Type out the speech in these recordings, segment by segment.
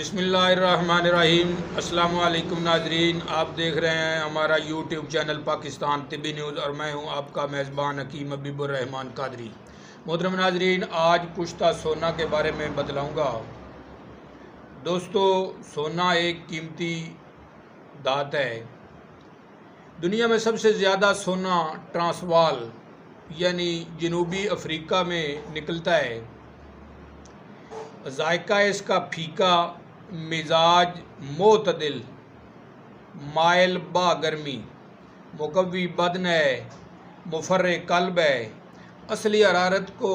बिस्मिल्लाहिर्रहमानिर्रहीम। अस्सलाम वालेकुम नाजरीन, आप देख रहे हैं हमारा यूट्यूब चैनल पाकिस्तान तिब्बी न्यूज़ और मैं हूं आपका मेज़बान हकीम हबीबुर्रहमान कादरी। मोहतरम नाजरीन, आज पुश्ता सोना के बारे में बतलाऊँगा। दोस्तों, सोना एक कीमती धात है। दुनिया में सबसे ज़्यादा सोना ट्रांसवाल यानी जनूबी अफ्रीका में निकलता है। जायका इसका फीका, मिजाज मोतदिल, मायल बा गर्मी, मुकव्वी बदन है, मुफर्रे कल्ब है, असली हरारत को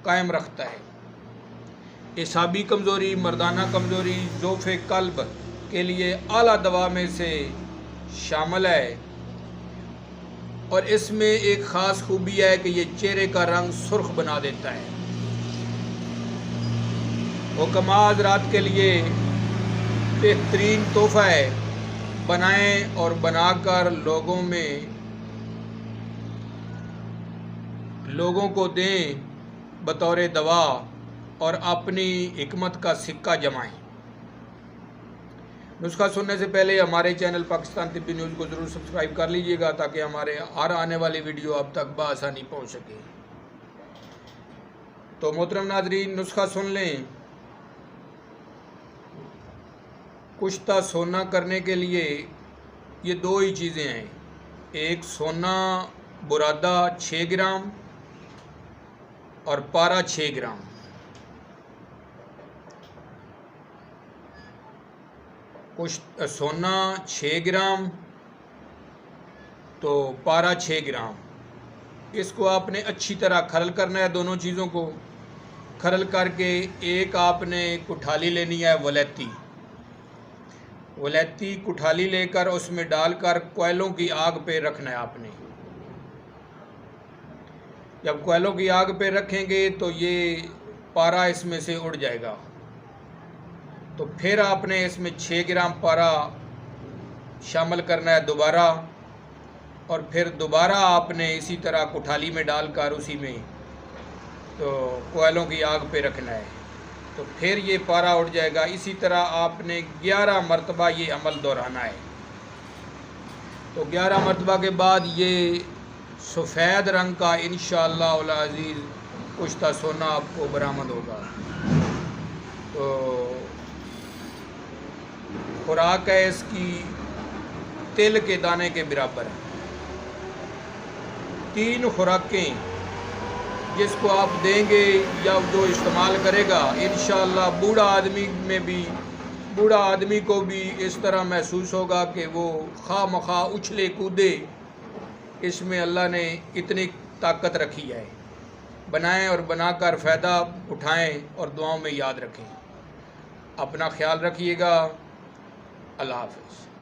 कायम रखता है। एसाबी कमज़ोरी, मर्दाना कमज़ोरी, ज़ोफ़े कल्ब के लिए आला दवा में से शामिल है। और इसमें एक ख़ास खूबी है कि ये चेहरे का रंग सुर्ख बना देता है। हुक्मा हज़रात के लिए बेहतरीन तोहफ़ा है। बनाएं और बनाकर लोगों को दें बतौर दवा और अपनी हिकमत का सिक्का जमाएं। नुस्खा सुनने से पहले हमारे चैनल पाकिस्तान तिब्बी न्यूज़ को ज़रूर सब्सक्राइब कर लीजिएगा ताकि हमारे हर आने वाली वीडियो आप तक बआसानी पहुंच सके। तो मोहतरम नाज़रीन, नुस्खा सुन लें। पुश्ता सोना करने के लिए ये दो ही चीज़ें हैं। एक सोना बुरादा 6 ग्राम और पारा 6 ग्राम। सोना 6 ग्राम तो पारा 6 ग्राम। इसको आपने अच्छी तरह खरल करना है। दोनों चीज़ों को खरल करके एक आपने कुठाली लेनी है, वलैती कुठाली लेकर उसमें डालकर कोयलों की आग पे रखना है आपने। जब कोयलों की आग पे रखेंगे तो ये पारा इसमें से उड़ जाएगा। तो फिर आपने इसमें 6 ग्राम पारा शामिल करना है दोबारा, और फिर दोबारा आपने इसी तरह कुठाली में डालकर उसी में तो कोयलों की आग पे रखना है। तो फिर ये पारा उड़ जाएगा। इसी तरह आपने 11 मरतबा ये अमल दोहराना है। तो 11 मरतबा के बाद ये सफ़ेद रंग का इंशाअल्लाह अल अज़ीज़ पुश्ता सोना आपको बरामद होगा। तो खुराक है इसकी तिल के दाने के बराबर। 3 खुराकें जिसको आप देंगे या जो इस्तेमाल करेगा, इंशाअल्लाह बूढ़ा आदमी को भी इस तरह महसूस होगा कि वो खामखा उछले कूदे। इसमें अल्लाह ने इतनी ताकत रखी है। बनाएं और बनाकर फ़ायदा उठाएं और दुआओं में याद रखें। अपना ख्याल रखिएगा। अल्लाह हाफ़िज़।